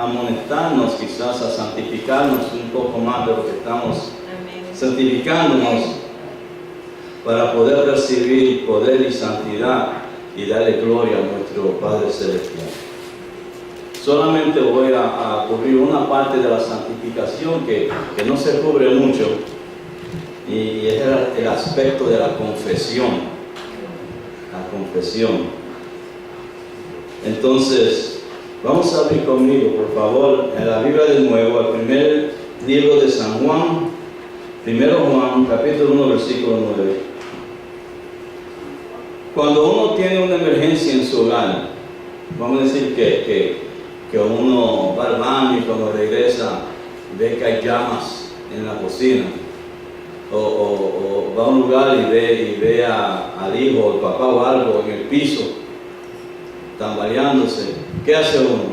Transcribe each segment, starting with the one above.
amonestarnos, quizás a santificarnos un poco más de lo que estamos santificándonos para poder recibir poder y santidad y darle gloria a nuestro Padre Celestial. Solamente voy a cubrir una parte de la santificación que no se cubre mucho, y es el aspecto de la confesión. La confesión. Entonces, vamos a abrir conmigo, por favor, en la Biblia de nuevo, al primer libro de San Juan, 1 Juan, capítulo 1, versículo 9. Cuando uno tiene una emergencia en su hogar, vamos a decir que uno va al baño y cuando regresa ve que hay llamas en la cocina, o va a un lugar y ve al hijo o al papá o algo en el piso tambaleándose, ¿qué hace uno?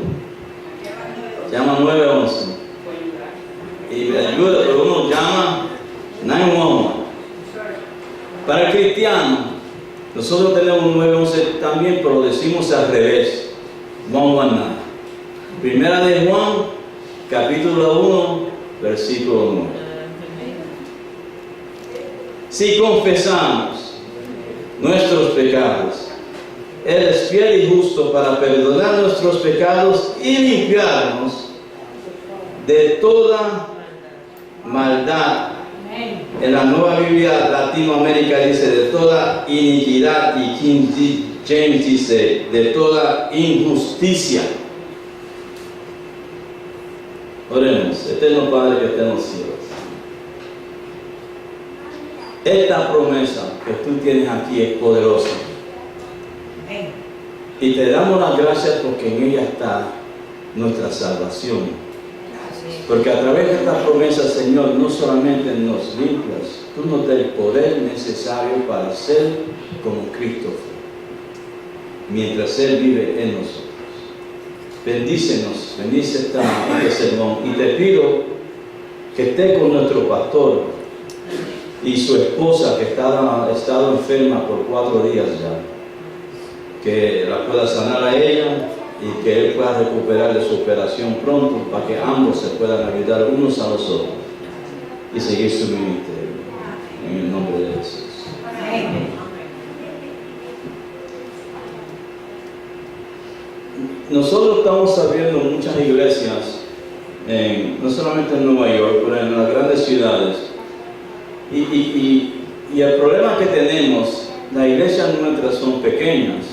Llama 911 y le ayuda, pero uno llama 911. Para el cristiano, nosotros tenemos 911 también, pero lo decimos al revés, 119. Primera de Juan, capítulo 1, versículo 9. Si confesamos nuestros pecados, Él es fiel y justo para perdonar nuestros pecados y limpiarnos de toda maldad. En la Nueva Biblia Latinoamérica dice de toda iniquidad, y King James dice de toda injusticia. Oremos. Eterno Padre que está en los cielos, esta promesa que tú tienes aquí es poderosa. Y te damos las gracias porque en ella está nuestra salvación. Porque a través de esta promesa, Señor, no solamente nos limpias, tú nos das el poder necesario para ser como Cristo fue, mientras Él vive en nosotros. Bendícenos, bendice este sermón, y te pido que esté con nuestro pastor y su esposa que ha estado enferma por 4 días ya, que la pueda sanar a ella y que Él pueda recuperar de su operación pronto, para que ambos se puedan ayudar unos a los otros y seguir su ministerio. En el nombre de Jesús. Nosotros estamos abriendo muchas iglesias, no solamente en Nueva York, pero en las grandes ciudades. Y el problema que tenemos, las iglesias nuestras son pequeñas.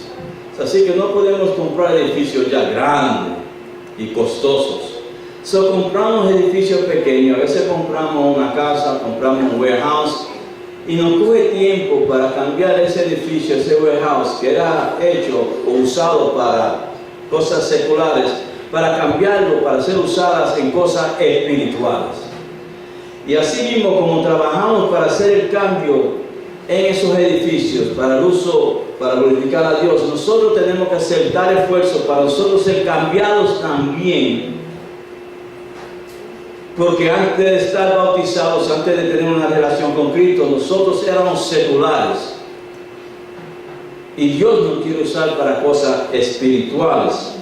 Así que no podemos comprar edificios ya grandes y costosos. Compramos edificios pequeños, a veces compramos una casa, compramos un warehouse, y nos coge tiempo para cambiar ese edificio, ese warehouse que era hecho o usado para cosas seculares, para cambiarlo, para ser usadas en cosas espirituales. Y así mismo, como trabajamos para hacer el cambio en esos edificios para el uso, para glorificar a Dios, nosotros tenemos que hacer tal esfuerzo para nosotros ser cambiados también, porque antes de estar bautizados, antes de tener una relación con Cristo, nosotros éramos seculares, y Dios nos quiere usar para cosas espirituales.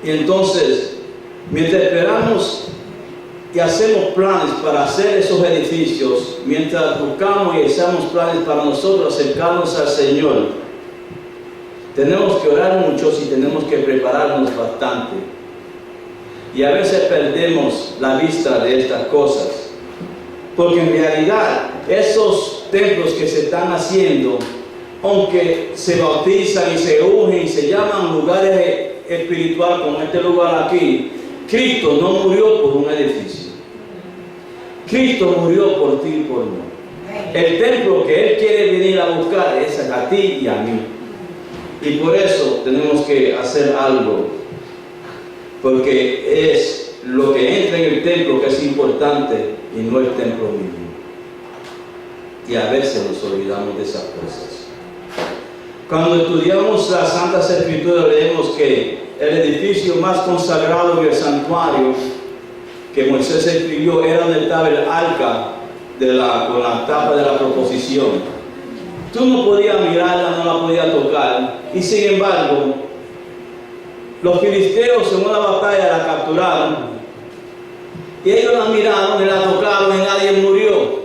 Y entonces, mientras esperamos y hacemos planes para hacer esos edificios, mientras buscamos y hacemos planes para nosotros acercarnos al Señor, tenemos que orar mucho y tenemos que prepararnos bastante. Y a veces perdemos la vista de estas cosas, porque en realidad esos templos que se están haciendo, aunque se bautizan y se ungen y se llaman lugares espirituales como este lugar aquí, Cristo no murió por un edificio. Cristo murió por ti y por mí. El templo que Él quiere venir a buscar es a ti y a mí. Y por eso tenemos que hacer algo, porque es lo que entra en el templo que es importante y no el templo mismo. Y a veces nos olvidamos de esas cosas. Cuando estudiamos la Santa Escritura, leemos que el edificio más consagrado en el santuario que Moisés escribió era donde estaba el arca con la tapa de la proposición. Tú no podías mirarla, no la podías tocar, y sin embargo Los filisteos en una batalla la capturaron y ellos la miraron y la tocaron y nadie murió.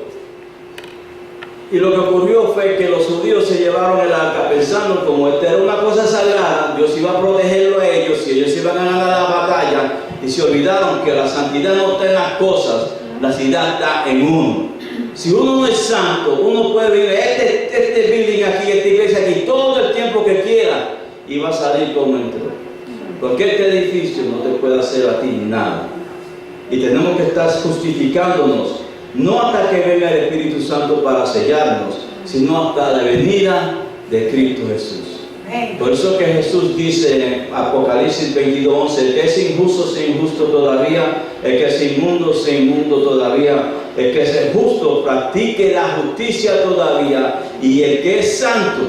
Y lo que ocurrió fue que los judíos se llevaron el arca pensando como esta era una cosa sagrada, Dios iba a protegerlo a ellos y ellos iban a ganar la batalla, y se olvidaron que la santidad no está en las cosas, la santidad está en uno. Si uno no es santo, uno puede vivir este building aquí, esta iglesia aquí, todo el tiempo que quiera y va a salir como entró. Porque este edificio no te puede hacer a ti nada. Y tenemos que estar justificándonos, no hasta que venga el Espíritu Santo para sellarnos, sino hasta la venida de Cristo Jesús. Por eso que Jesús dice en Apocalipsis 22:11, el que es injusto, sea injusto todavía, el que es inmundo, sea inmundo todavía, el que es justo, practique la justicia todavía, y el que es santo,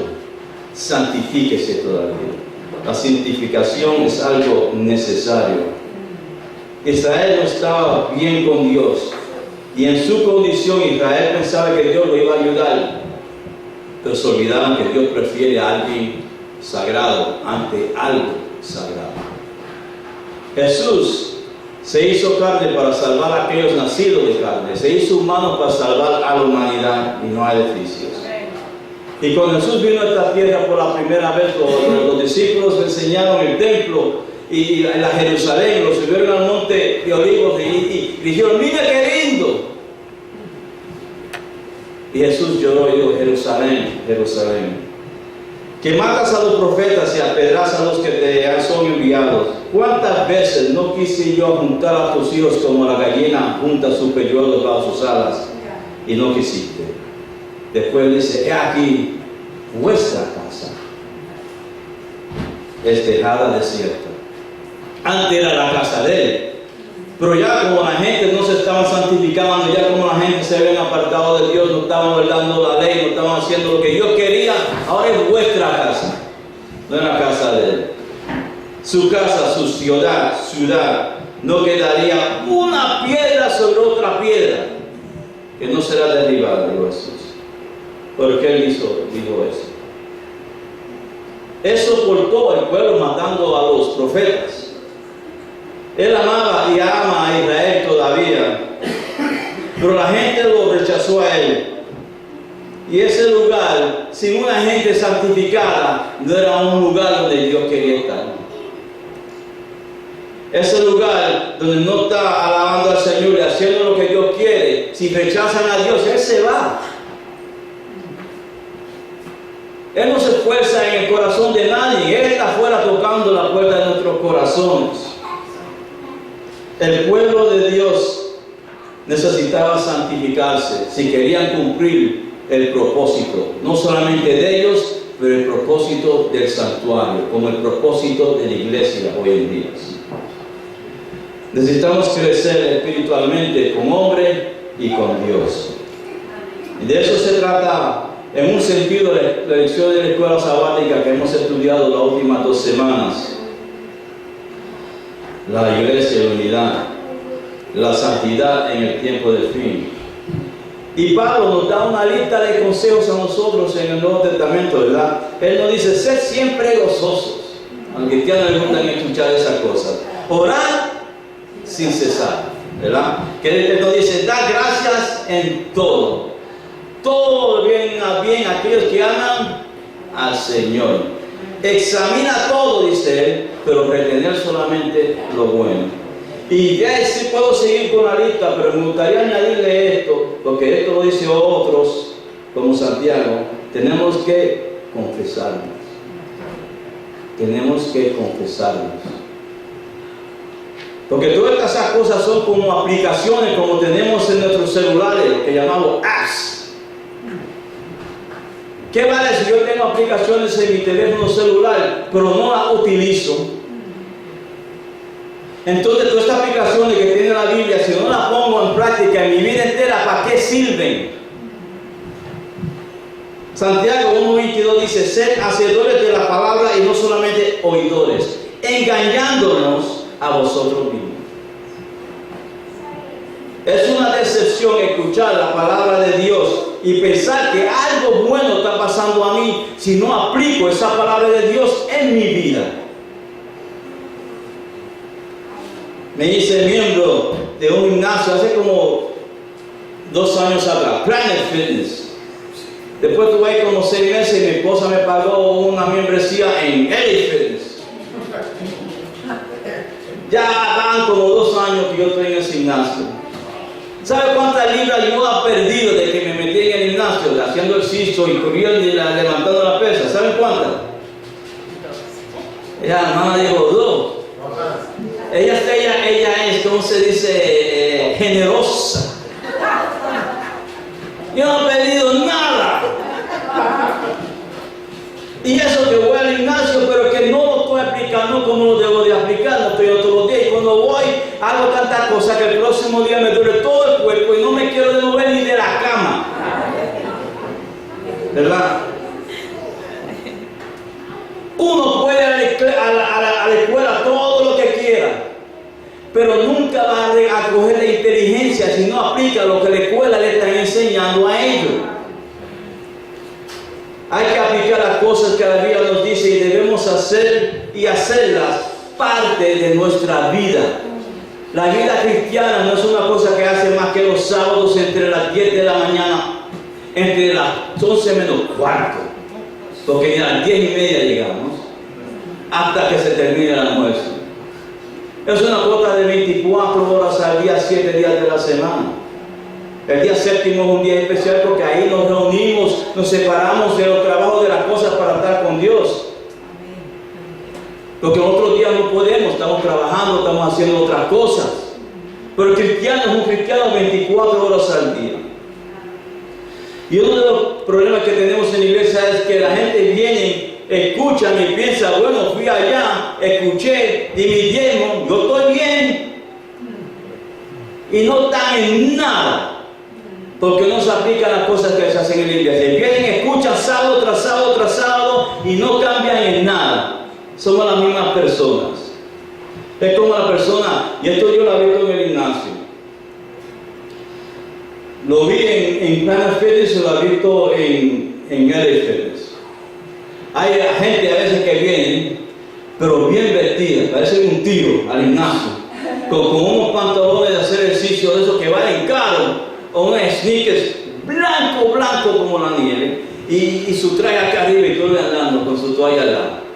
santifíquese todavía. La santificación es algo necesario. Israel no estaba bien con Dios, y en su condición Israel pensaba que Dios lo iba a ayudar, pero se olvidaron que Dios prefiere a alguien sagrado ante algo sagrado. Jesús se hizo carne para salvar a aquellos nacidos de carne, se hizo humano para salvar a la humanidad y no a edificios. Y cuando Jesús vino a esta tierra por la primera vez, los discípulos le enseñaron el templo y la Jerusalén, los subieron al monte de Olivos y dijeron, mira qué lindo. Y Jesús lloró y dijo, Jerusalén, Jerusalén, que matas a los profetas y apedreas a los que te son enviados. ¿Cuántas veces no quise yo juntar a tus hijos como la gallina junta su polluelo bajo sus alas? Y no quisiste. Después dice, he aquí, vuestra casa es dejada desierta. Antes era la casa de él. Pero ya como la gente no se estaba santificando, ya como la gente se había apartado de Dios, no estaban guardando la ley, no estaban haciendo lo que Dios quería, ahora es vuestra casa, no es la casa de él. Su casa, su ciudad, no quedaría una piedra sobre otra piedra que no será derribada, dijo Jesús. ¿Por qué él dijo eso? Él soportó al pueblo matando a los profetas. Él amaba y ama a Israel todavía, pero la gente lo rechazó a él. Y ese lugar, sin una gente santificada, no era un lugar donde Dios quería estar. Ese lugar donde no está alabando al Señor y haciendo lo que Dios quiere, si rechazan a Dios, Él se va. Él no se esfuerza en el corazón de nadie, Él está afuera tocando la puerta de nuestros corazones. El pueblo de Dios necesitaba santificarse si querían cumplir el propósito, no solamente de ellos, pero el propósito del santuario, como el propósito de la iglesia hoy en día. Necesitamos crecer espiritualmente con hombre y con Dios. Y de eso se trata en un sentido la lección de la escuela sabática que hemos estudiado las últimas 2 semanas. La iglesia, la unidad, la santidad en el tiempo del fin. Y Pablo nos da una lista de consejos a nosotros en el Nuevo Testamento, ¿verdad? Él nos dice, sed siempre gozosos. A los cristianos les gustan escuchar esas cosas. Orad sin cesar, ¿verdad? Que Él nos dice, da gracias en todo. Todo viene a bien a aquellos que aman al Señor. Examina todo, dice él, pero retener solamente lo bueno. Y ya sí puedo seguir con la lista, pero me gustaría añadirle esto, porque esto lo dice otros, como Santiago. Tenemos que confesarnos. Tenemos que confesarnos. Porque todas esas cosas son como aplicaciones, como tenemos en nuestros celulares, lo que llamamos apps. ¿Qué vale si yo tengo aplicaciones en mi teléfono celular, pero no las utilizo? Entonces, todas estas aplicaciones que tiene la Biblia, si no las pongo en práctica en mi vida entera, ¿para qué sirven? Santiago 1:22 dice, sed hacedores de la palabra y no solamente oidores, engañándonos a vosotros mismos. Es una decepción escuchar la palabra de Dios y pensar que algo bueno está pasando a mí si no aplico esa palabra de Dios en mi vida. me hice miembro de un gimnasio hace como 2 años atrás, Planet Fitness. Después tuve ahí como 6 meses y mi esposa me pagó una membresía en Elite Fitness. Ya van como 2 años que yo estoy en ese gimnasio. ¿Sabe cuántas libras yo he perdido de que me metí en el gimnasio, haciendo ejercicio y corriendo y levantando la pesa? ¿Saben cuántas? Ella, hermana, dijo 2. Ella es, ¿cómo se dice? Generosa. Yo no he perdido nada. Y eso que voy al gimnasio, pero que no lo estoy aplicando como lo debo de aplicar, no estoy todos los días. Y cuando voy, hago tantas cosas que el próximo día me duele todo el cuerpo y no me quiero de mover ni de la cama. ¿Verdad? Uno puede ir a la escuela todo lo que quiera, pero nunca va a coger la inteligencia si no aplica lo que la escuela le está enseñando a ellos. Hay que aplicar las cosas que la Biblia nos dice y debemos hacer y hacerlas parte de nuestra vida. La vida cristiana no es una cosa que hace más que los sábados entre las 10 de la mañana, entre las 11 menos cuarto, porque ni a las 10:30 llegamos, hasta que se termine el almuerzo. Es una cuota de 24 horas al día, 7 días de la semana. El día séptimo es un día especial porque ahí nos reunimos, nos separamos de los trabajos de las cosas para estar con Dios. Porque otros días no podemos, estamos trabajando, estamos haciendo otras cosas. Pero el cristiano es un cristiano 24 horas al día. Y uno de los problemas que tenemos en la iglesia es que la gente viene, escuchan y piensa, bueno, fui allá, escuché, di mi diezmo, yo estoy bien. Y no están en nada. Porque no se aplican las cosas que se hacen en la iglesia. Vienen, escuchan sábado tras sábado tras sábado y no cambian en nada. Somos las mismas personas. Es como la persona, y esto yo lo he visto en el gimnasio. Lo vi en Planet Fitness y lo he visto en Elite Fitness. Hay gente a veces que viene, pero bien vestida, parece un tío al gimnasio, con unos pantalones de hacer ejercicio de esos que valen caro, o unos sneakers blanco como la nieve, y su traje acá arriba y todo andando con su toalla al lado.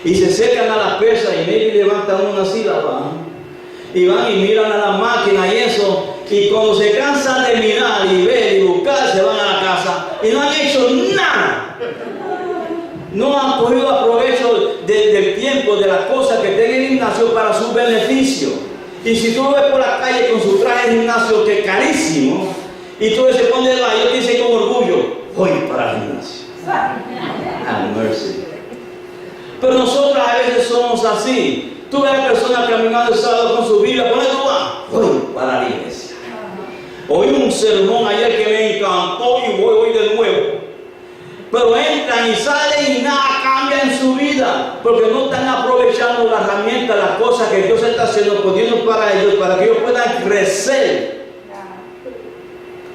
Y se acercan a las pesas y maybe levantan una así, la bajan. Y van y miran a la máquina y eso. Y cuando se cansan de mirar y ver y buscar, se van a la casa y no han hecho nada. No han cogido aprovecho del tiempo, de las cosas que tiene el gimnasio para su beneficio. Y si tú lo ves por la calle con su traje de gimnasio que es carísimo, y tú se pone ahí, yo te dice con orgullo, voy para el gimnasio. Have mercy. Pero nosotros a veces somos así. Tú ves a personas caminando el sábado con su Biblia, ¿por dónde tú vas? Voy para la iglesia. Oí un sermón ayer que me encantó y voy hoy de nuevo. Pero entran y salen y nada cambia en su vida, porque no están aprovechando la herramienta, las cosas que Dios está haciendo, poniendo para ellos, para que ellos puedan crecer.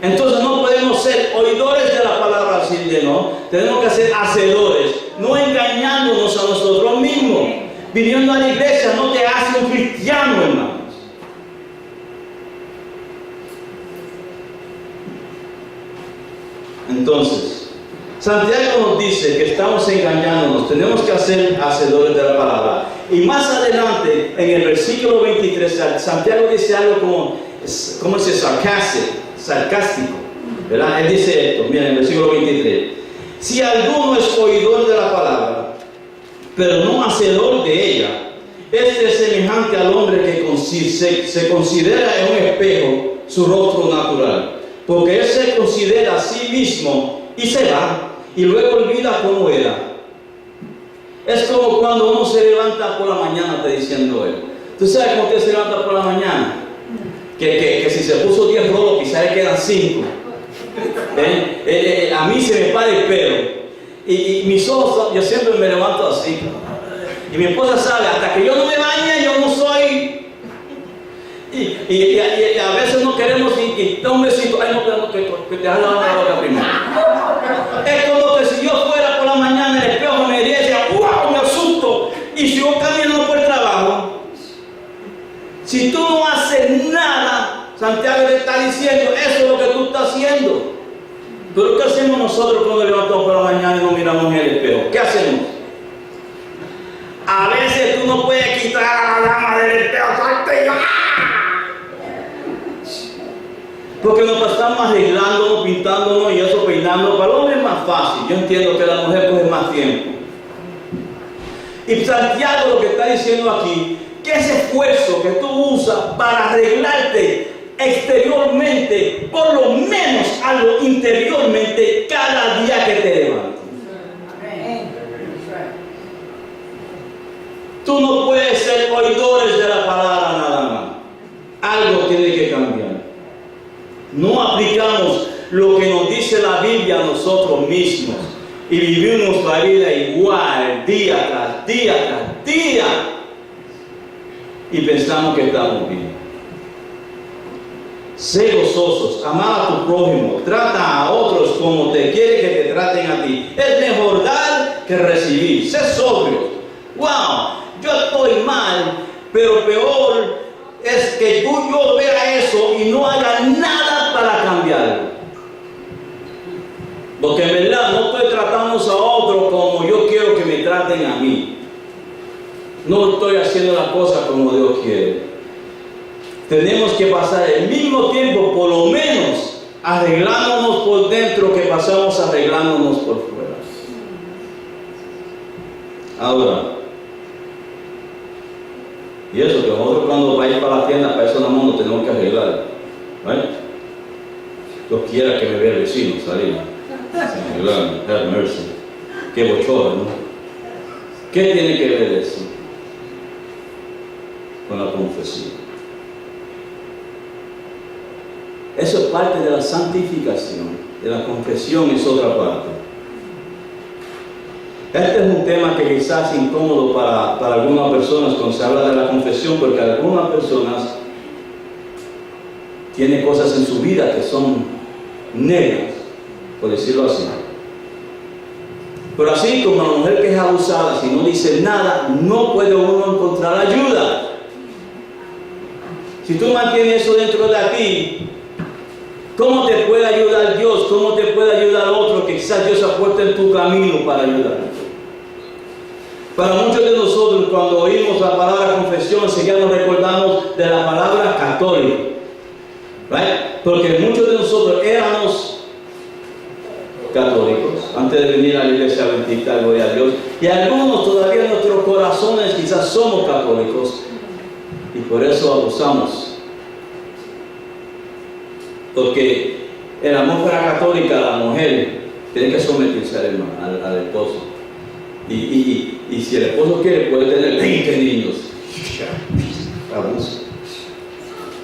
Entonces no podemos ser oidores de la palabra así de no, tenemos que ser hacedores, no engañándonos a nosotros mismos. Viniendo a la iglesia no te hace un cristiano, hermanos. Entonces, Santiago nos dice que estamos engañándonos, tenemos que ser hacedores de la palabra. Y más adelante, en el versículo 23, Santiago dice algo como dice sarcástico, ¿verdad? Él dice esto, miren, en el versículo 23. Si alguno es oidor de la palabra, pero no hacedor de ella, este es semejante al hombre que se considera en un espejo su rostro natural. Porque él se considera a sí mismo y se va, y luego olvida cómo era. Es como cuando uno se levanta por la mañana, te diciendo él. ¿Tú sabes cómo usted se levanta por la mañana? Que si se puso 10 rolos, quizás le quedan 5. A mí se me para el pelo. Y mis ojos, yo siempre me levanto así. Y mi esposa sabe, hasta que yo no me bañe, yo no soy. Y a veces no queremos y da un besito. Ay, no, que te dejas la boca primero. Es como que si yo fuera por la mañana en el espejo me diría, ¡wow! Me asusto. Y si yo camino por el trabajo, si tú no Pero ¿qué hacemos nosotros cuando levantamos por la mañana y nos miramos en el espejo? ¿Qué hacemos? A veces tú no puedes quitar a la dama del espejo, salte ya. Porque nos pasamos arreglándonos, pintándonos y eso, peinando. Para el hombre es más fácil. Yo entiendo que la mujer coge más tiempo. Y Santiago lo que está diciendo aquí, que ese esfuerzo que tú usas para arreglarte exteriormente, por lo menos algo interiormente, cada día que te levantas. Tú no puedes ser oidores de la palabra nada más. Algo tiene que cambiar. No aplicamos lo que nos dice la Biblia a nosotros mismos y vivimos la vida igual, día tras día tras día, y pensamos que estamos bien. Sé gozosos, amar a tu prójimo, trata a otros como te quiere que te traten a ti. Es mejor dar que recibir. Sé sobrio. Wow, yo estoy mal, pero peor es que yo vea eso y no haga nada para cambiarlo. Porque en verdad no estoy tratando a otros como yo quiero que me traten a mí. No estoy haciendo las cosas como Dios quiere. Tenemos que pasar el mismo tiempo, por lo menos, arreglándonos por dentro que pasamos arreglándonos por fuera. Ahora, y eso que nosotros cuando vayamos para la tienda, para eso nada más nos tenemos que arreglar. ¿Vale? Dios quiera que me vea el vecino salir. Have mercy. Qué bochorno, ¿no? ¿Qué tiene que ver eso con la confesión? Eso es parte de la santificación. De la confesión es otra parte. Este es un tema que quizás es incómodo para algunas personas cuando se habla de la confesión, porque algunas personas tienen cosas en su vida que son negras, por decirlo así. Pero así como la mujer que es abusada, si no dice nada, no puede uno encontrar ayuda. Si tú mantienes eso dentro de ti, ¿cómo te puede ayudar Dios? ¿Cómo te puede ayudar otro que quizás Dios ha puesto en tu camino para ayudarte? Para muchos de nosotros, cuando oímos la palabra confesión, enseguida nos recordamos de la palabra católico. ¿Right? Porque muchos de nosotros éramos católicos antes de venir a la iglesia bendita, gloria a Dios. Y algunos todavía en nuestros corazones quizás somos católicos y por eso abusamos. Porque en la atmósfera católica la mujer tiene que someterse al esposo. Y si el esposo quiere, puede tener 20 niños. Abuso.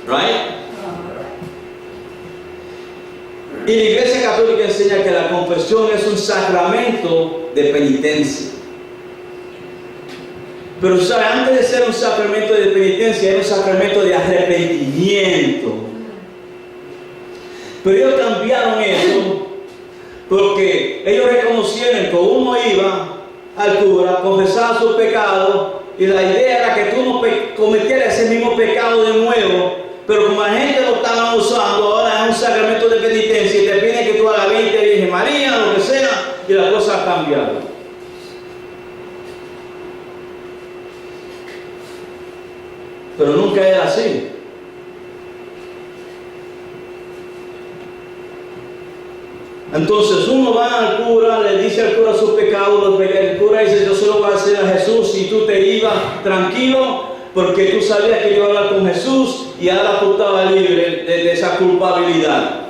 Right? Y la Iglesia Católica enseña que la confesión es un sacramento de penitencia. Pero ¿sabe? Antes de ser un sacramento de penitencia, es un sacramento de arrepentimiento. Pero ellos cambiaron eso porque ellos reconocieron que uno iba al cura, confesaba sus pecados y la idea era que tú no cometieras ese mismo pecado de nuevo, pero como la gente lo estaba usando, ahora es un sacramento de penitencia y te piden que tú hagas 20 Virgen María, lo que sea, y la cosa ha cambiado. Pero nunca era así. Entonces uno va al cura, le dice al cura sus pecados, el cura dice: yo se lo voy a hacer a Jesús, y tú te ibas tranquilo porque tú sabías que iba a hablar con Jesús y ahora tú estabas libre de esa culpabilidad.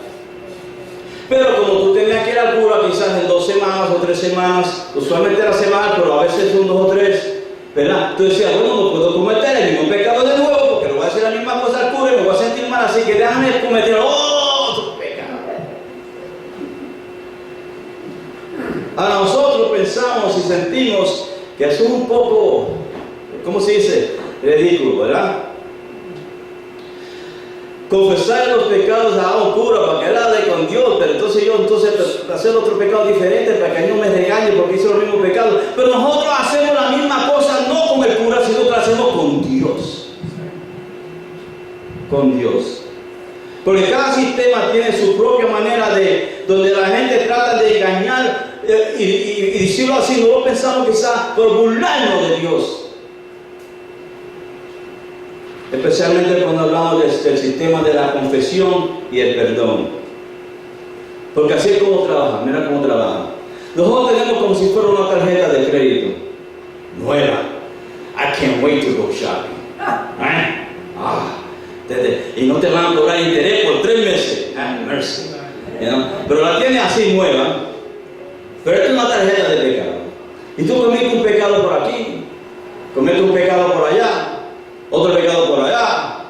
Pero como tú tenías que ir al cura quizás en 2 semanas o 3 semanas, usualmente era semana, pero a veces son 2 o 3, ¿verdad? Tú decías: bueno, no puedo cometer el mismo pecado de nuevo porque le voy a hacer la misma cosa al cura y me voy a sentir mal, así que déjame cometer otro pecado. Ahora nosotros pensamos y sentimos que eso es un poco, ¿cómo se dice? Ridículo, ¿verdad? Confesar los pecados a un cura para que él hable con Dios, pero entonces yo hacer otro pecado diferente para que él no me regañe porque hice los mismos pecados. Pero nosotros hacemos la misma cosa no con el cura, sino que lo hacemos con Dios. Con Dios. Porque cada sistema tiene su propia manera de, donde la gente tratan de engañar y decirlo así, no lo pensamos quizás por burlarnos de Dios. Especialmente cuando hablamos del sistema de la confesión y el perdón. Porque así es como trabaja, mira cómo trabaja. Nosotros tenemos como si fuera una tarjeta de crédito nueva. I can't wait to go shopping. Y no te van a cobrar interés por 3 meses. Mercy. You know? Pero la tienes así nueva. Pero esta es una tarjeta de pecado. Y tú cometes un pecado por aquí, cometes un pecado por allá, otro pecado por allá.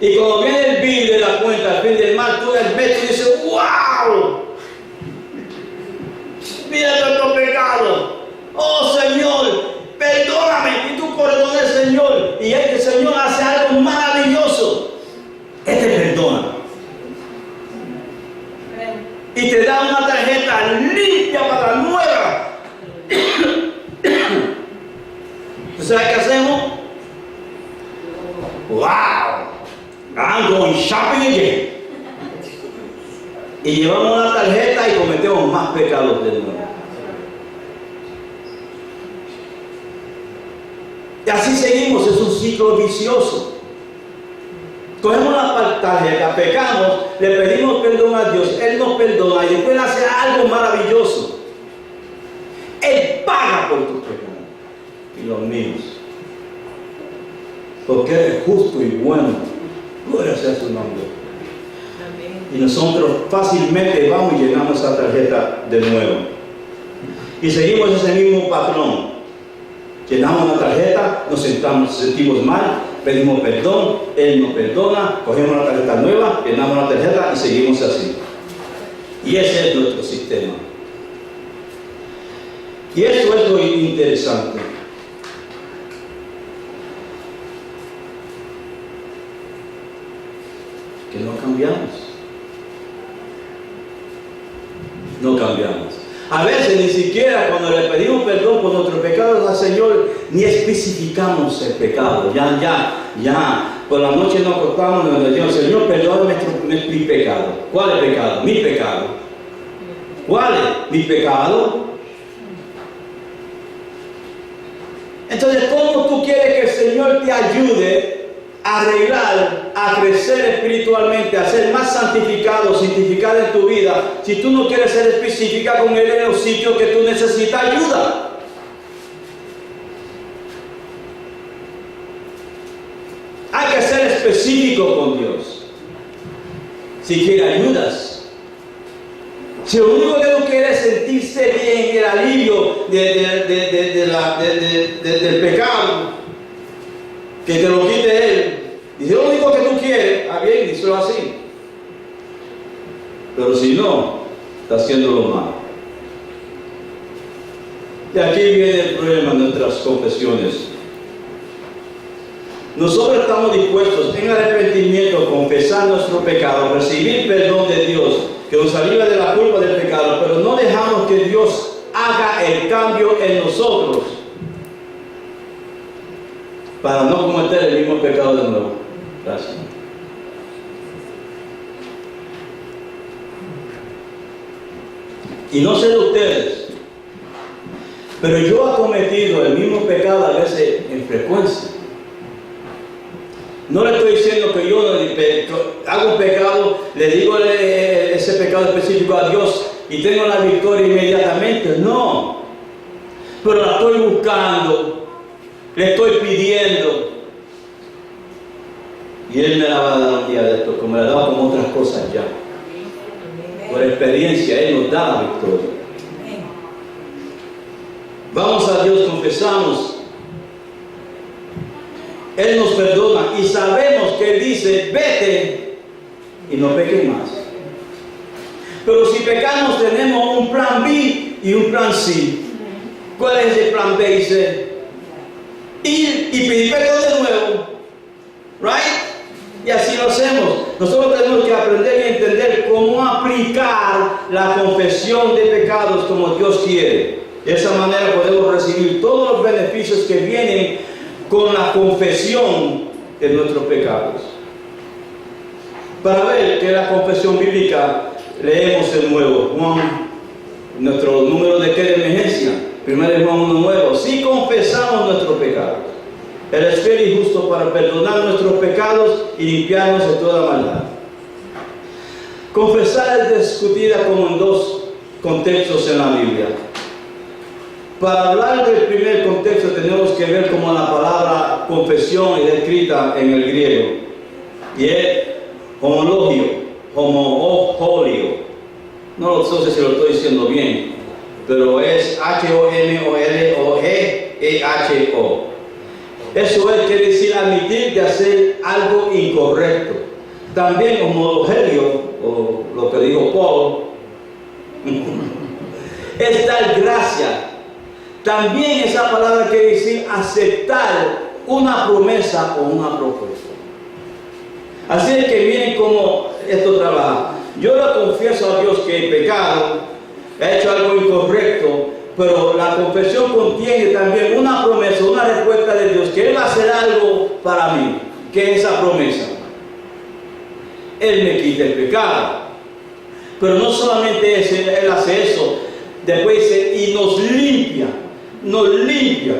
Y cuando viene el bill de la cuenta al fin del mes, tú ves y dices, ¡wow! Mira nuestro pecado. Oh Señor, perdóname. Y tú perdonas al Señor. Y el Señor hace algo maravilloso. Él te perdona. Y te da una tarjeta limpia para nueva. ¿Tú sabes qué hacemos? ¡Wow! I'm going shopping again. Y llevamos la tarjeta y cometemos más pecados de nuevo. Y así seguimos, es un ciclo vicioso. Cogemos la tarjeta, pecamos, le pedimos perdón a Dios, Él nos perdona y después hace algo maravilloso. Él paga por tus pecados y los míos. Porque Él es justo y bueno. Gloria sea su nombre. Y nosotros fácilmente vamos y llenamos esa tarjeta de nuevo. Y seguimos ese mismo patrón. Llenamos la tarjeta, nos sentimos mal, pedimos perdón, Él nos perdona, cogemos la tarjeta nueva, llenamos la tarjeta y seguimos así. Y ese es nuestro sistema. Y eso es lo interesante. Que no cambiamos. No cambiamos. A veces ni siquiera cuando le pedimos perdón por nuestros pecados al Señor, ni especificamos el pecado. Ya. Por la noche nos acostamos y nos decimos, Señor, perdóname mi pecado. ¿Cuál es el pecado? Mi pecado. ¿Cuál es mi pecado? Entonces, ¿cómo tú quieres que el Señor te ayude a arreglar, a crecer espiritualmente, a ser más santificado, santificado en tu vida, si tú no quieres ser específica con Él en los sitios que tú necesitas ayuda? Hay que ser específico con Dios si quieres ayudas. Si lo único que tú quieres es sentirse bien, el alivio del pecado, que te lo quite Él, y si lo único que tú quieres, bien, díselo así. Pero si no, está haciéndolo mal. Y aquí viene el problema de nuestras confesiones. Nosotros estamos dispuestos en arrepentimiento a confesar nuestro pecado, recibir perdón de Dios, que nos alivia de la culpa del pecado, pero no dejamos que Dios haga el cambio en nosotros para no cometer el mismo pecado de nuevo. Gracias. Y no sé de ustedes, pero yo he cometido el mismo pecado a veces en frecuencia. No le estoy diciendo que yo hago un pecado, le digo ese pecado específico a Dios y tengo la victoria inmediatamente. No. Pero la estoy buscando, le estoy pidiendo. Y Él me la va a dar un día de esto, como me la ha dado con otras cosas ya. Por experiencia, Él nos da la victoria. Vamos a Dios, confesamos. Él nos perdona y sabemos que Él dice, vete y no peques más. Pero si pecamos tenemos un plan B y un plan C. ¿Cuál es el plan B y C? Ir y pedir perdón de nuevo. Right? Y así lo hacemos. Nosotros tenemos que aprender y entender cómo aplicar la confesión de pecados como Dios quiere. De esa manera podemos recibir todos los beneficios que vienen con la confesión de nuestros pecados. Para ver que la confesión bíblica, leemos de nuevo Juan nuestro número de emergencia. 1 Juan 1:9. Si confesamos nuestros pecados, Él es fiel y justo para perdonar nuestros pecados y limpiarnos de toda maldad. Confesar es discutida como en dos contextos en la Biblia. Para hablar del primer contexto tenemos que ver como la palabra confesión es escrita en el griego. Y es homologio, homologio. No sé si lo estoy diciendo bien, pero es H-O-M-O-L-O-G-E-H-O. Eso quiere decir admitir de hacer algo incorrecto. También homologio, o lo que dijo Paul, es dar gracia. También esa palabra quiere decir aceptar una promesa o una propuesta. Así es que miren cómo esto trabaja. Yo le confieso a Dios que he pecado, he hecho algo incorrecto, pero la confesión contiene también una promesa, una respuesta de Dios, que Él va a hacer algo para mí. ¿Qué es esa promesa? Él me quita el pecado. Pero no solamente eso, Él hace eso, después dice, y nos limpia. Nos limpia.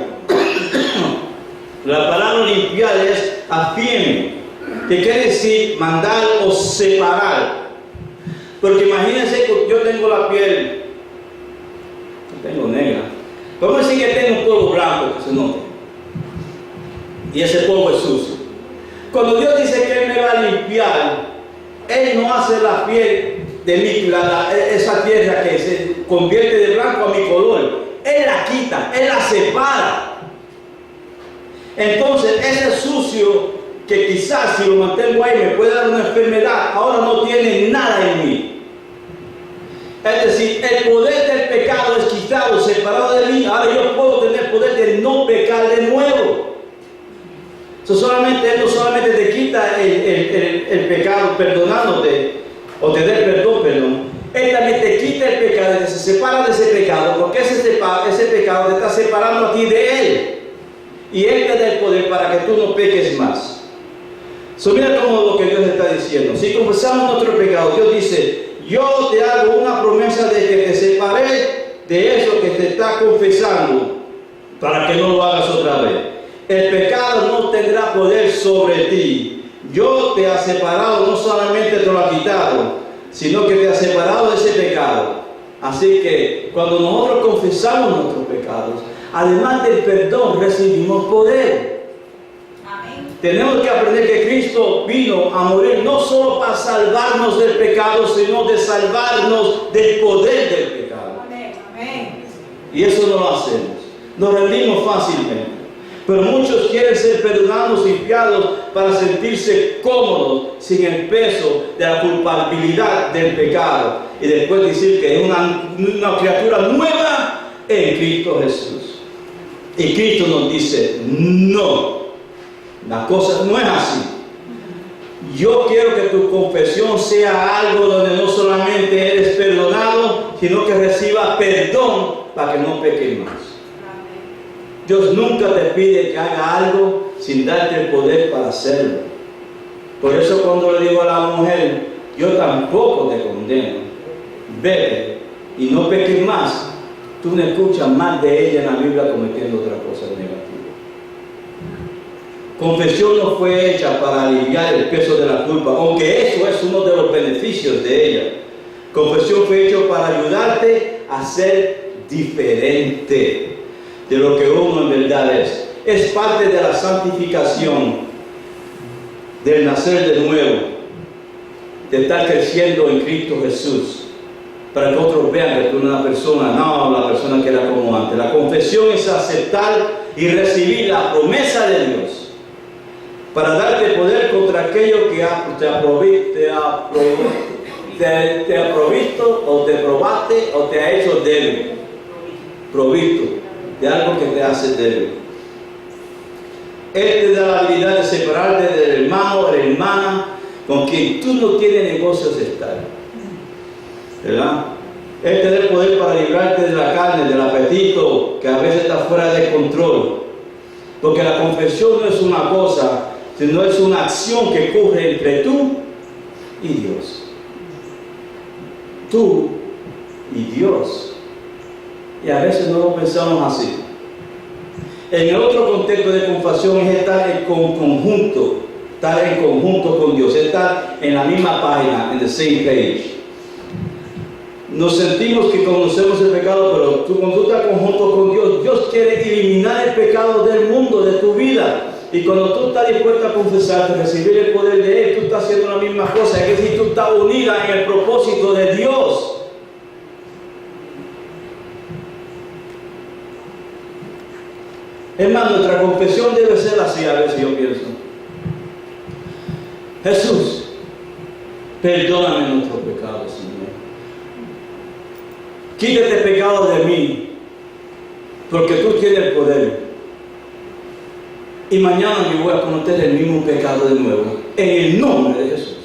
La palabra limpiar es afirme, que quiere decir mandar o separar. Porque imagínense que yo tengo la piel, no tengo negra, vamos a decir que tengo un polvo blanco que se note, y ese polvo es sucio. Cuando Dios dice que Él me va a limpiar, Él no hace la piel de mí, esa tierra que se convierte de blanco a mi color. Él la quita, Él la separa. Entonces ese sucio que quizás si lo mantengo ahí me puede dar una enfermedad, ahora no tiene nada en mí. Es decir, el poder del pecado es quitado, separado de mí. Ahora yo puedo tener poder de no pecar de nuevo. Él no solamente te quita el pecado perdonándote o te da el perdón. Él también te quita el pecado, te separa de ese pecado, porque ese pecado te está separando a ti de Él. Y Él te da el poder para que tú no peques más. Mira cómo lo que Dios está diciendo. Si confesamos nuestro pecado, Dios dice, yo te hago una promesa de que te separé de eso que te está confesando, para que no lo hagas otra vez. El pecado no tendrá poder sobre ti. Yo te he separado, no solamente te lo ha quitado, sino que te ha separado de ese pecado. Así que cuando nosotros confesamos nuestros pecados, además del perdón, recibimos poder. Amén. Tenemos que aprender que Cristo vino a morir no solo para salvarnos del pecado, sino de salvarnos del poder del pecado. Amén. Y eso no lo hacemos. Nos rendimos fácilmente. Pero muchos quieren ser perdonados y limpiados para sentirse cómodos sin el peso de la culpabilidad del pecado y después decir que es una criatura nueva en Cristo Jesús. Y Cristo nos dice, no, la cosa no es así. Yo quiero que tu confesión sea algo donde no solamente eres perdonado, sino que recibas perdón para que no peques más. Dios nunca te pide que haga algo sin darte el poder para hacerlo. Por eso cuando le digo a la mujer, yo tampoco te condeno, vete y no peques más, tú no escuchas más de ella en la Biblia cometiendo otra cosa negativa. Confesión no fue hecha para aliviar el peso de la culpa, aunque eso es uno de los beneficios de ella. Confesión fue hecha para ayudarte a ser diferente de lo que uno en verdad es. Es parte de la santificación, del nacer de nuevo, de estar creciendo en Cristo Jesús, para que otros vean que tú eres una persona, no la persona que era como antes. La confesión es aceptar y recibir la promesa de Dios, para darte poder contra aquello que te ha provisto o te probaste o te ha hecho débil. Provisto de algo que te hace débil. Él te da la habilidad de separarte del hermano o de la hermana con quien tú no tienes negocios de estar. ¿Verdad? Él te da el poder para librarte de la carne, del apetito que a veces está fuera de control. Porque la confesión no es una cosa, sino es una acción que ocurre entre tú y Dios. Tú y Dios. Y a veces no lo pensamos así. En el otro contexto de confesión es estar en conjunto con Dios, estar en la misma página, en the same page. Nos sentimos que conocemos el pecado, pero cuando tú estás conjunto con Dios, Dios quiere eliminar el pecado del mundo, de tu vida. Y cuando tú estás dispuesto a confesarte, recibir el poder de Él, tú estás haciendo la misma cosa. Es decir, tú estás unida en el propósito de Dios. Hermano, nuestra confesión debe ser así, a veces yo pienso. Jesús, perdóname nuestros pecados, Señor. Quítate el pecado de mí, porque tú tienes el poder. Y mañana yo voy a cometer el mismo pecado de nuevo, en el nombre de Jesús.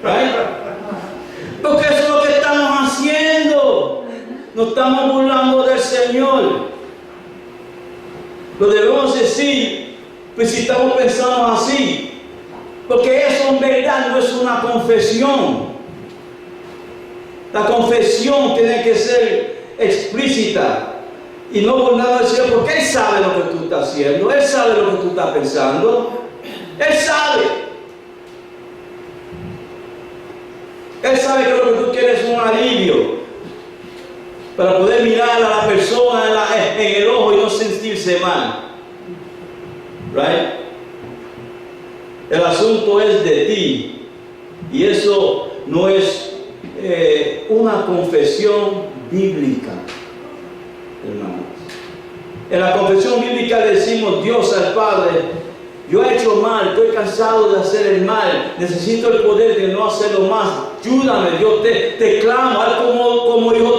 ¿Right? Porque eso es lo que estamos haciendo. Nos estamos burlando del Señor. Lo debemos decir, pues si estamos pensando así. Porque eso en verdad no es una confesión. La confesión tiene que ser explícita y no burlando del Señor, porque Él sabe lo que tú estás haciendo, Él sabe lo que tú estás pensando, Él sabe. Él sabe que lo que tú quieres es un alivio para poder mirar a la persona en el ojo y no sentirse mal. Right? El asunto es de ti, y eso no es una confesión bíblica, hermanos. En la confesión bíblica le decimos Dios al Padre: yo he hecho mal, estoy cansado de hacer el mal, necesito el poder de no hacerlo más, ayúdame, yo te clamo, haz como hijo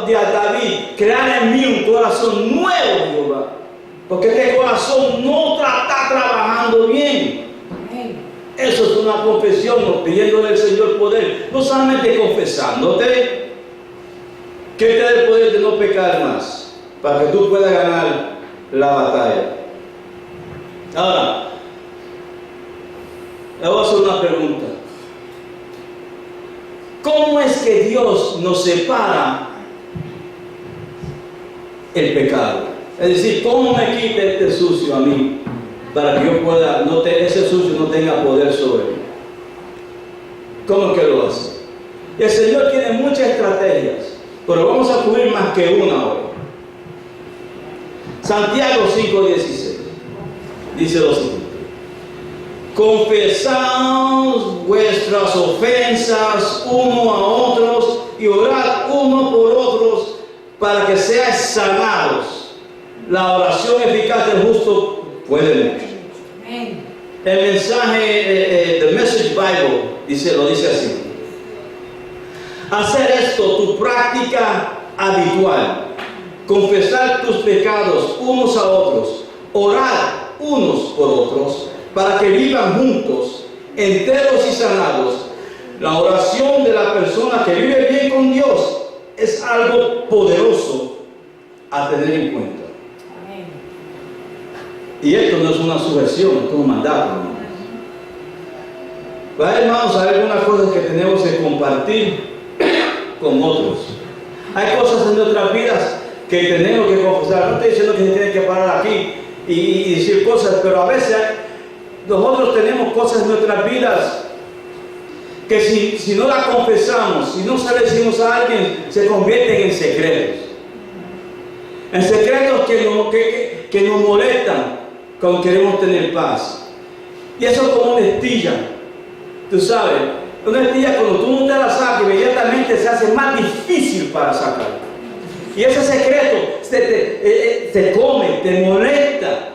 de David, crear en mí un corazón nuevo, Jehová, porque este corazón no está trabajando bien. Eso es una confesión, pidiéndole al Señor poder, no solamente confesándote, que te dé el poder de no pecar más, para que tú puedas ganar la batalla. Ahora, le voy a hacer una pregunta. ¿Cómo es que Dios nos separa el pecado? Es decir, ¿cómo me quita este sucio a mí para que yo pueda, ese sucio no tenga poder sobre mí? ¿Cómo es que lo hace? El Señor tiene muchas estrategias, pero vamos a cubrir más que una hoy. Santiago 5:16 dice lo siguiente: confesaos vuestras ofensas uno a otros y orad uno por otros para que seáis sanados. La oración eficaz del justo puede mucho. El mensaje, The Message Bible, lo dice así: hacer esto tu práctica habitual, confesar tus pecados unos a otros, orar unos por otros, para que vivan juntos, enteros y sanados. La oración de la persona que vive bien con Dios es algo poderoso a tener en cuenta. Y esto no es una sujeción, esto es un mandato, hermanos. Pero, hermanos, hay algunas cosas que tenemos que compartir con otros. Hay cosas en nuestras vidas que tenemos que confesar. No estoy diciendo que se tienen que parar aquí y decir cosas, pero a veces nosotros tenemos cosas en nuestras vidas que si no las confesamos, si no se las decimos a alguien, se convierten en secretos. En secretos que nos molestan cuando queremos tener paz. Y eso es como una estilla. Tú sabes, una estilla cuando tú no te la sacas, inmediatamente se hace más difícil para sacar. Y ese secreto te come, te molesta.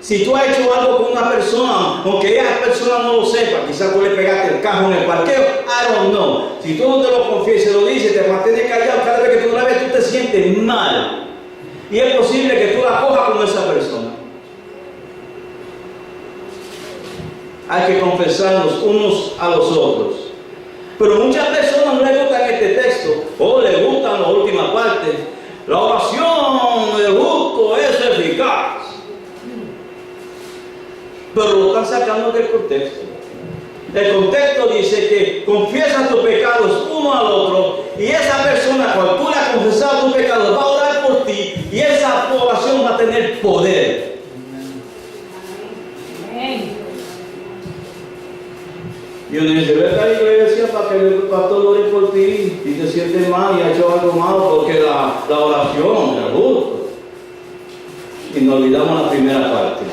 Si tú has hecho algo con una persona, aunque esa persona no lo sepa, quizás tú le pegaste el cajo en el parqueo, I don't know. Si tú no te lo confiesas, lo dices, te mantienes callado, cada vez que tú la ves, tú te sientes mal. Y es posible que tú la cojas con esa persona. Hay que confesarnos unos a los otros. Pero muchas personas no les gusta este texto, o les gusta la última parte. La oración del justo es eficaz. Pero lo están sacando del contexto. El contexto dice que confiesa tus pecados uno al otro y esa persona, cuando tú le has confesado tu pecado, va a orar por ti y esa oración va a tener poder. Y uno dice, vete a la iglesia para que el pastor ore por ti y te sientes mal y ha hecho algo malo, porque la oración es justo. Y nos olvidamos la primera parte.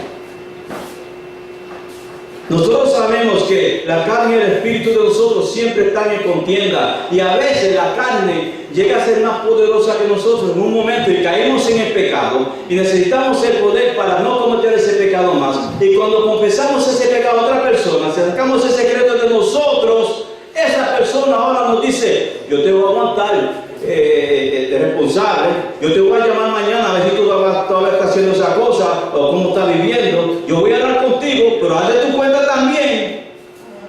Nosotros sabemos que la carne y el espíritu de nosotros siempre están en contienda, y a veces la carne llega a ser más poderosa que nosotros en un momento y caemos en el pecado y necesitamos el poder para no cometer ese pecado más. Y cuando confesamos ese pecado a otra persona, sacamos el secreto de nosotros, esa persona ahora nos dice, yo te voy a aguantar de responsable, yo te voy a llamar mañana a ver si tú todavía estás haciendo esa cosa o cómo estás viviendo, yo voy a hablar contigo, pero haz de tu cuenta también.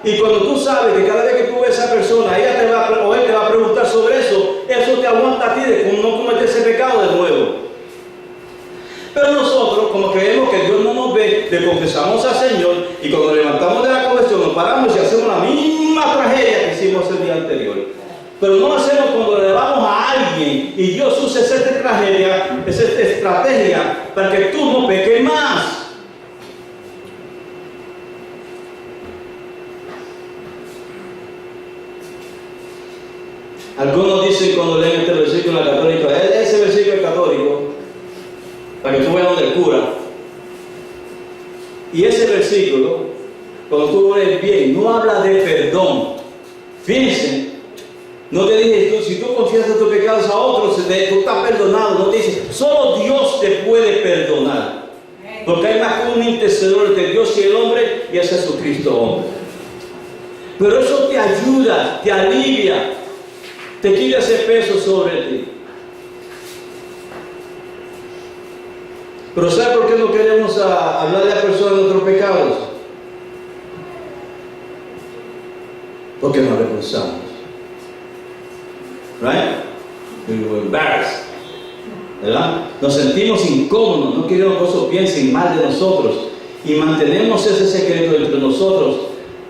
Y cuando tú sabes que cada vez que tú ves a esa persona, ella te va o él te va a preguntar sobre eso, eso te aguanta a ti de no cometer ese pecado de nuevo. Pero nosotros, como creemos que Dios no nos ve, le confesamos al Señor, y cuando levantamos de la confesión nos paramos y hacemos la misma tragedia que hicimos el día anterior. Pero no lo hacemos cuando le vamos a alguien y Dios usa esa estrategia para que tú no peques más. Algunos dicen cuando leen este versículo en la católica, ese versículo es católico, para que tú veas donde el cura. Y ese versículo, cuando tú lo lees bien, no habla de perdón. Fíjense. No te dice, si tú confiesas tus pecados a otros, tú estás perdonado. No te dice, solo Dios te puede perdonar. Porque hay más que un intercedor entre Dios y el hombre, y es Jesucristo hombre. Pero eso te ayuda, te alivia, te quita ese peso sobre ti. Pero ¿sabes por qué no queremos hablar de la persona de nuestros pecados? Porque nos avergonzamos. Right? We were embarrassed. ¿Verdad? Nos sentimos incómodos, no queremos que otros piensen mal de nosotros y mantenemos ese secreto entre nosotros,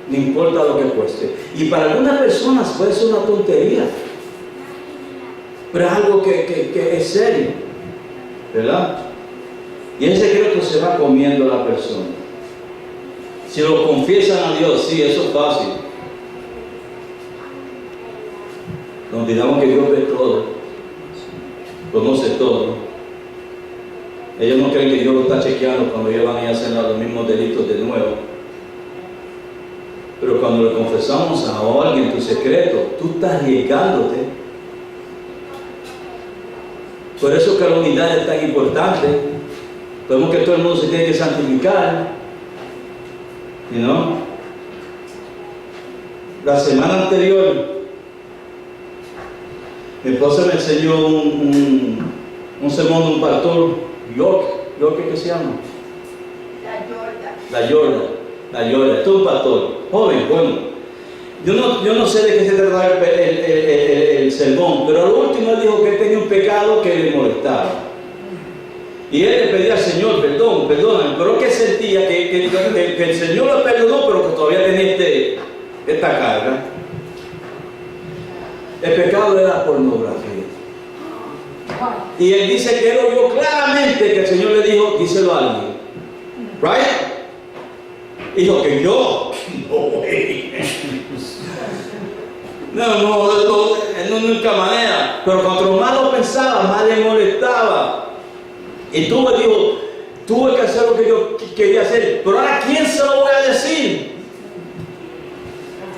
no importa lo que cueste. Y para algunas personas puede ser una tontería, pero es algo que es serio, ¿verdad? Y ese secreto se va comiendo a la persona. Si lo confiesan a Dios, sí, eso es fácil. Nos olvidamos que Dios ve todo, conoce todo. Ellos no creen que Dios lo está chequeando cuando ellos van a ir a hacer los mismos delitos de nuevo. Pero cuando le confesamos a alguien tu secreto, tú estás arriesgándote. Por eso que la unidad es tan importante. Vemos que todo el mundo se tiene que santificar. ¿No? La semana anterior, mi esposa me enseñó un sermón de un pastor, York, ¿qué se llama? La Yorda. Esto es un pastor, joven, bueno. Yo no sé de qué se trata el sermón, pero al último él dijo que él tenía un pecado que le molestaba. Y él le pedía al Señor, perdóname, pero que sentía que el Señor lo perdonó, pero que todavía tenía esta carga. El pecado era la pornografía. Y él dice que él oyó claramente que el Señor le dijo, díselo a alguien. Right? Dijo que yo. No, nunca manera. Pero cuanto más lo pensaba, más le molestaba. Y tuve que hacer lo que yo quería hacer. Pero ahora, ¿quién se lo voy a decir?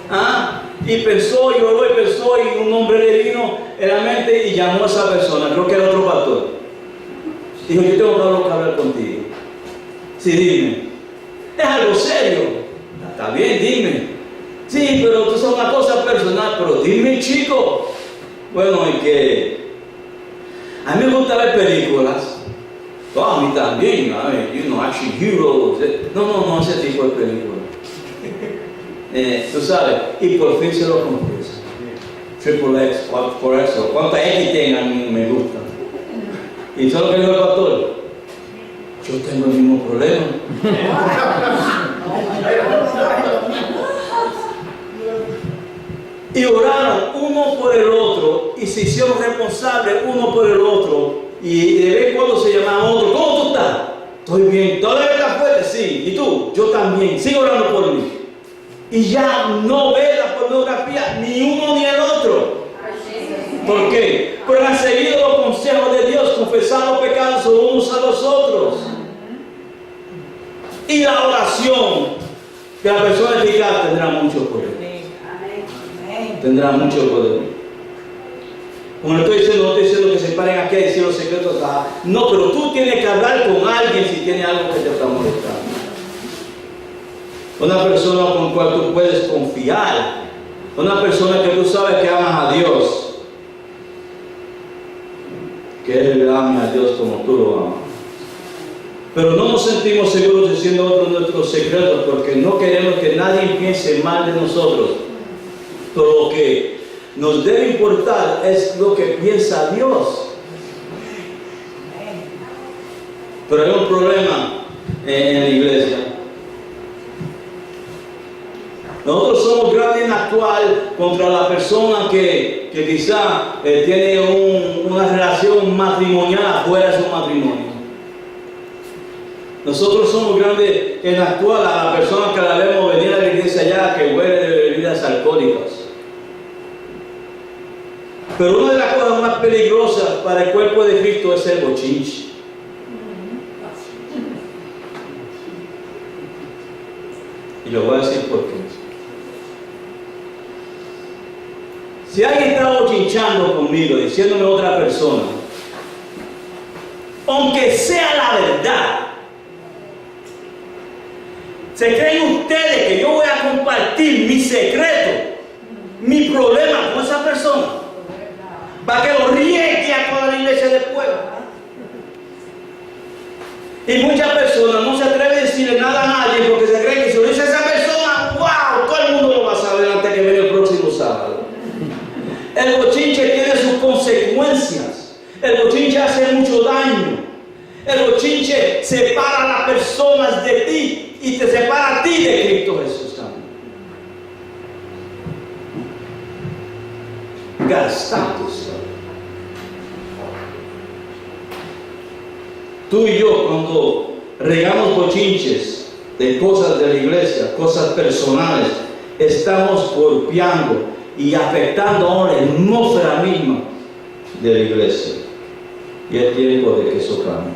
¿Ah? Y pensó, lloró y pensó, y un hombre le vino en la mente y llamó a esa persona, creo que era otro pastor. Dijo, yo tengo algo que hablar contigo. Sí, dime. Es algo serio. Está bien, dime. Sí, pero esto es una cosa personal, pero dime, chico. Bueno, es que a mí me gusta ver películas. A mí también, action heroes. No, ese tipo de películas. Tú sabes, y por fin se lo confiesa. Triple X, por eso. ¿Cuántas X tengan? A mí me gustan. ¿Y sabes lo que dijo el pastor? Yo tengo el mismo problema. Y oraron uno por el otro y se hicieron responsables uno por el otro. Y de vez en cuando se llamaban a otro. ¿Cómo tú estás? Estoy bien. ¿Todavía estás fuerte? Sí. ¿Y tú? Yo también. Sigo orando por mí. Y ya no ve la pornografía ni uno ni el otro. ¿Por qué? Porque han seguido los consejos de Dios, confesando pecados unos a los otros. Y la oración, que la persona eficaz tendrá mucho poder. Tendrá mucho poder. Como le estoy diciendo, no estoy diciendo que se paren aquí a decir los secretos. No, pero tú tienes que hablar con alguien si tiene algo que te está molestando. Una persona con la cual tú puedes confiar. Una persona que tú sabes que amas a Dios. Que Él ame a Dios como tú lo amas. Pero no nos sentimos seguros diciendo otros nuestros secretos porque no queremos que nadie piense mal de nosotros. Pero lo que nos debe importar es lo que piensa Dios. Pero hay un problema en la iglesia. Nosotros somos grandes en actuar contra la persona que quizá tiene una relación matrimonial afuera de su matrimonio. Nosotros somos grandes en actuar a la persona que la vemos venir a la iglesia allá que huele de bebidas alcohólicas. Pero una de las cosas más peligrosas para el cuerpo de Cristo es el bochinche. Y lo voy a decir por qué. Si alguien está bochinchando conmigo, diciéndome a otra persona, aunque sea la verdad, ¿se creen ustedes que yo voy a compartir mi secreto, mi problema con esa persona? Para que lo riegue a toda la iglesia después. Y muchas personas no se atreven a decirle nada a nadie porque se creen que si lo dice esa persona, ¡wow! Todo el mundo lo va a saber antes que venga el próximo sábado. El bochinche tiene sus consecuencias. El bochinche hace mucho daño. El bochinche separa a las personas de ti y te separa a ti de Cristo Jesús también. Gastados. Tú y yo, cuando regamos bochinches de cosas de la iglesia, cosas personales, estamos golpeando y afectando ahora la atmósfera misma de la iglesia. Y es tiempo de que eso cambie.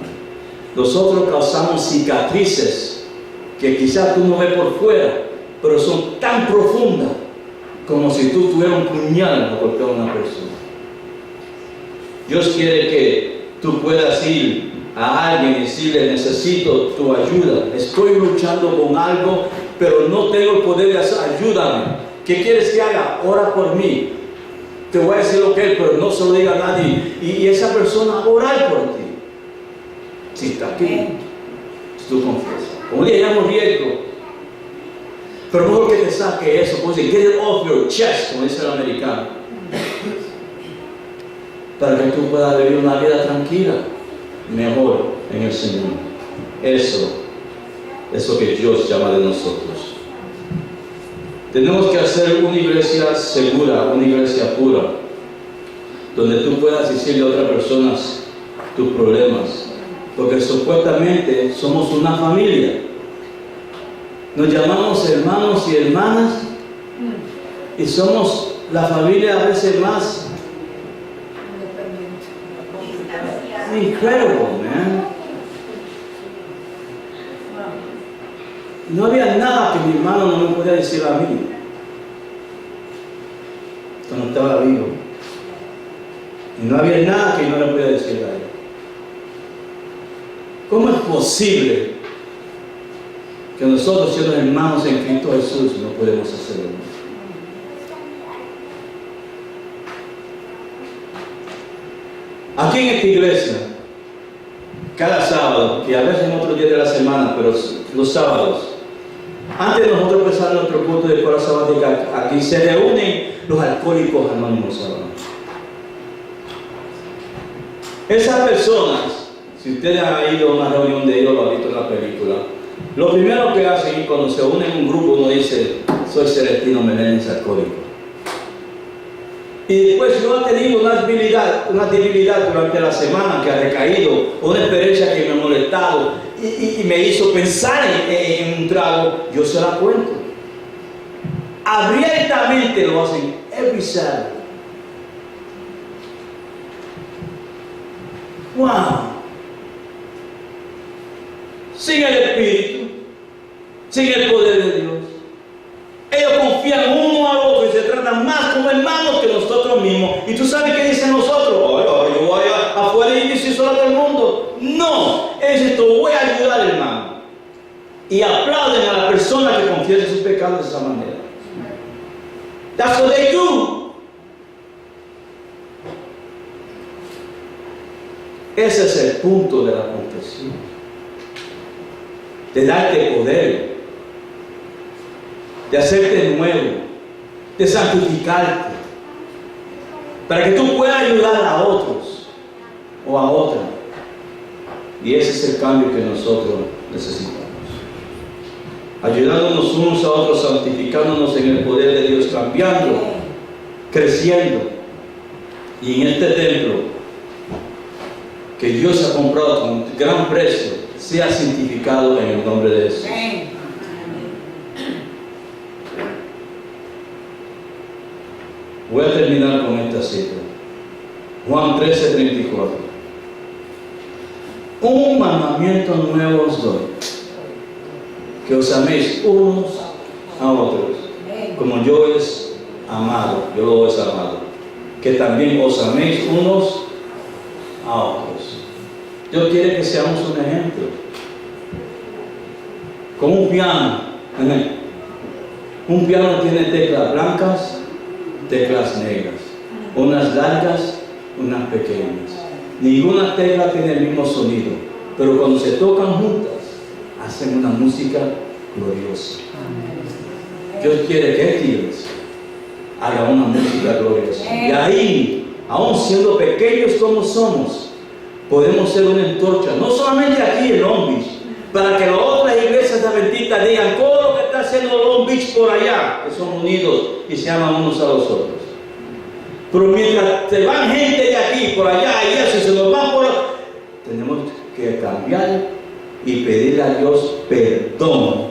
Nosotros causamos cicatrices que quizás tú no ves por fuera, pero son tan profundas como si tú tuvieras un puñal a golpear a una persona. Dios quiere que tú puedas ir a alguien y decirle: necesito tu ayuda, estoy luchando con algo, pero no tengo el poder de hacer, ayúdame. ¿Qué quieres que haga? Ora por mí. Te voy a decir lo que es, pero no se lo diga a nadie. Y esa persona va a orar por ti. Si está aquí, si tú confiesas. Como le llamo riesgo. Pero mejor que te saque eso, como dice, get it off your chest, como dice el americano. Para que tú puedas vivir una vida tranquila, mejor en el Señor. Eso es lo que Dios llama de nosotros. Tenemos que hacer una iglesia segura, una iglesia pura, donde tú puedas decirle a otras personas tus problemas, porque supuestamente somos una familia. Nos llamamos hermanos y hermanas y somos la familia a veces más incredible, man. No había nada que mi hermano no me podía decir a mí cuando estaba vivo. Y no había nada que yo no le podía decir a él. ¿Cómo es posible que nosotros, siendo hermanos en Cristo Jesús, no podemos hacerlo? Aquí en esta iglesia, cada sábado, que a veces en otros días de la semana, pero los sábados, antes de nosotros empezar nuestro culto de escuela sabática, aquí se reúnen los alcohólicos anónimos. Esas personas, si ustedes han ido a una reunión de ellos, lo han visto en la película, lo primero que hacen cuando se unen en un grupo, uno dice: soy Celestino Meléndez, alcohólico. y después si uno ha tenido una debilidad durante la semana que ha recaído, o una experiencia que me ha molestado y me hizo pensar en un trago, yo se la cuento. Abiertamente lo hacen every Saturday. Wow. Sin el Espíritu, sin el poder de Dios. Ellos confían uno al otro y se tratan más como hermanos que nosotros mismos. Y tú sabes qué dicen nosotros: oye, yo voy afuera y decir solo a todo el mundo. No, es esto, voy a ayudar, hermano. Y aplauden a la persona que confiesa sus pecados de esa manera. That's what they do. Ese es el punto de la confesión. De darte poder, de hacerte nuevo, de santificarte, para que tú puedas ayudar a otros o a otras. Y ese es el cambio que nosotros necesitamos. Ayudándonos unos a otros, santificándonos en el poder de Dios, cambiando, creciendo. Y en este templo, que Dios ha comprado con gran precio, sea santificado en el nombre de Jesús. Voy a terminar con esta cita. Juan 13:34. Un mandamiento nuevo os doy, que os améis unos a otros, como yo os amado, yo os he amado, que también os améis unos a otros. Dios quiere que seamos un ejemplo. Con un piano. Un piano tiene teclas blancas, teclas negras, unas largas, unas pequeñas. Ninguna tecla tiene el mismo sonido, pero cuando se tocan juntas, hacen una música gloriosa. Dios quiere que esta iglesia haga una música gloriosa. Y ahí, aún siendo pequeños como somos, podemos ser una antorcha, no solamente aquí en Long Beach, para que las otras iglesias adventistas digan todo lo que está haciendo Long Beach por allá, que son unidos y se aman unos a los otros. Pero mientras se van gente de aquí, por allá, y eso, y se nos van por allá, tenemos que cambiar y pedirle a Dios perdón.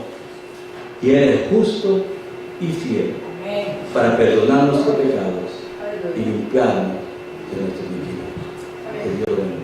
Y Él es justo y fiel para perdonar nuestros pecados y limpiarnos de nuestra iniquidad. Que Dios bendiga.